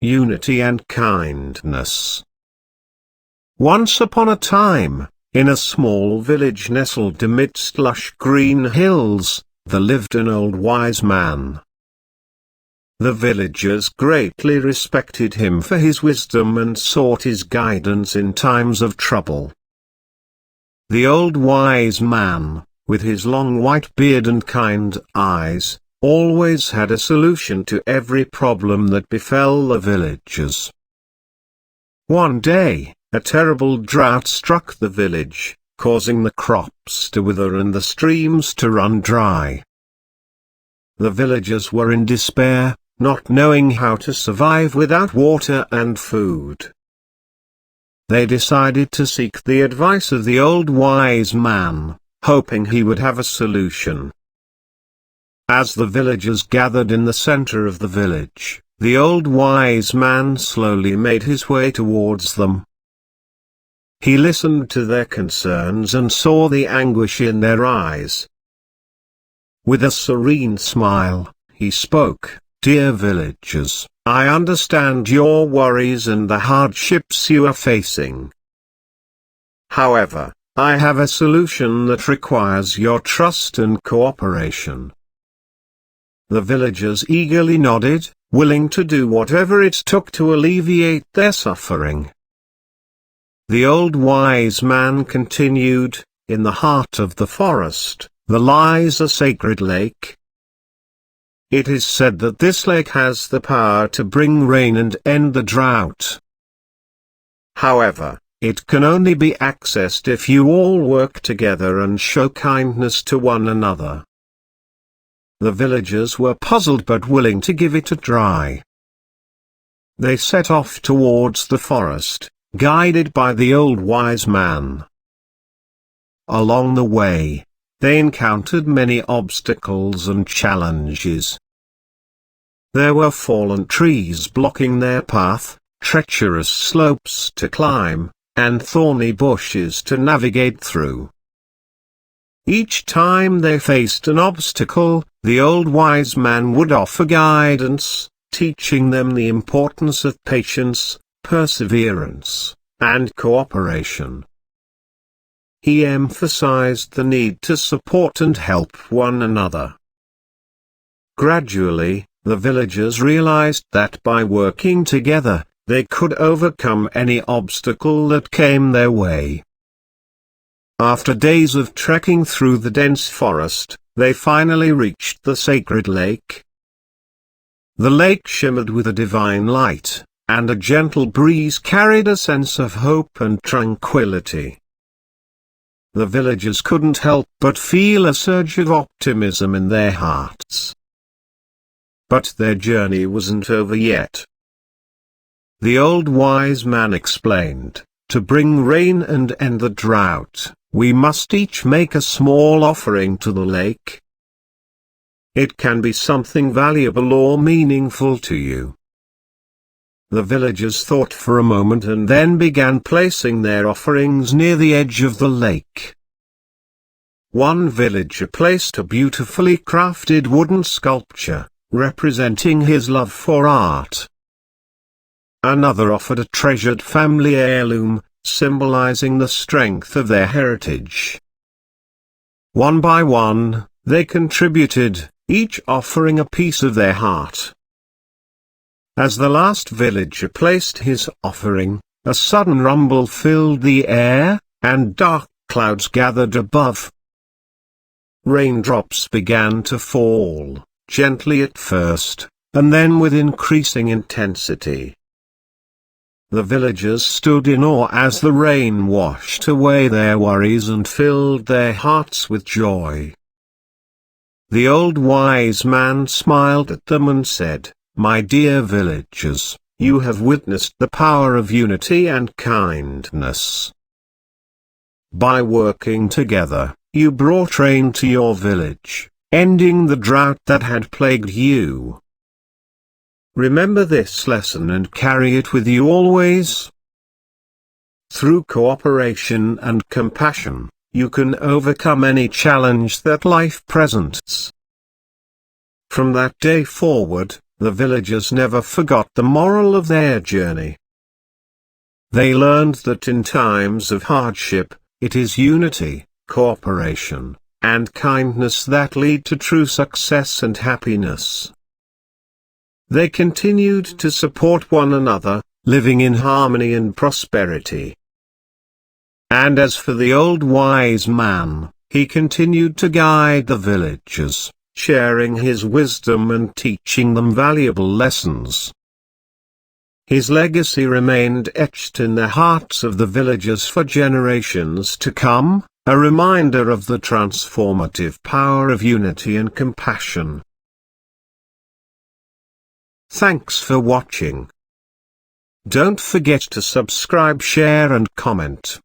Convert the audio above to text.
unity and kindness. Once upon a time, in a small village nestled amidst lush green hills, there lived an old wise man. The villagers greatly respected him for his wisdom and sought his guidance in times of trouble. The old wise man, with his long white beard and kind eyes, always had a solution to every problem that befell the villagers. One day, a terrible drought struck the village, causing the crops to wither and the streams to run dry. The villagers were in despair, not knowing how to survive without water and food. They decided to seek the advice of the old wise man, hoping he would have a solution. As the villagers gathered in the center of the village, the old wise man slowly made his way towards them. He listened to their concerns and saw the anguish in their eyes. With a serene smile, he spoke, "Dear villagers, I understand your worries and the hardships you are facing. However, I have a solution that requires your trust and cooperation." The villagers eagerly nodded, willing to do whatever it took to alleviate their suffering. The old wise man continued, "In the heart of the forest, there lies a sacred lake. It is said that this lake has the power to bring rain and end the drought. However, it can only be accessed if you all work together and show kindness to one another." The villagers were puzzled but willing to give it a try. They set off towards the forest, guided by the old wise man. Along the way, they encountered many obstacles and challenges. There were fallen trees blocking their path, treacherous slopes to climb, and thorny bushes to navigate through. Each time they faced an obstacle, the old wise man would offer guidance, teaching them the importance of patience, perseverance, and cooperation. He emphasized the need to support and help one another. Gradually, the villagers realized that by working together, they could overcome any obstacle that came their way. After days of trekking through the dense forest, they finally reached the sacred lake. The lake shimmered with a divine light, and a gentle breeze carried a sense of hope and tranquility. The villagers couldn't help but feel a surge of optimism in their hearts. But their journey wasn't over yet. The old wise man explained, "To bring rain and end the drought, we must each make a small offering to the lake. It can be something valuable or meaningful to you." The villagers thought for a moment and then began placing their offerings near the edge of the lake. One villager placed a beautifully crafted wooden sculpture, representing his love for art. Another offered a treasured family heirloom, symbolizing the strength of their heritage. One by one, they contributed, each offering a piece of their heart. As the last villager placed his offering, a sudden rumble filled the air, and dark clouds gathered above. Raindrops began to fall, gently at first, and then with increasing intensity. The villagers stood in awe as the rain washed away their worries and filled their hearts with joy. The old wise man smiled at them and said, "My dear villagers, you have witnessed the power of unity and kindness. By working together, you brought rain to your village, ending the drought that had plagued you. Remember this lesson and carry it with you always. Through cooperation and compassion, you can overcome any challenge that life presents." From that day forward, the villagers never forgot the moral of their journey. They learned that in times of hardship, it is unity, cooperation, and kindness that lead to true success and happiness. They continued to support one another, living in harmony and prosperity. And as for the old wise man, he continued to guide the villagers, sharing his wisdom and teaching them valuable lessons. His legacy remained etched in the hearts of the villagers for generations to come, a reminder of the transformative power of unity and compassion. Thanks for watching. Don't forget to subscribe, share and comment.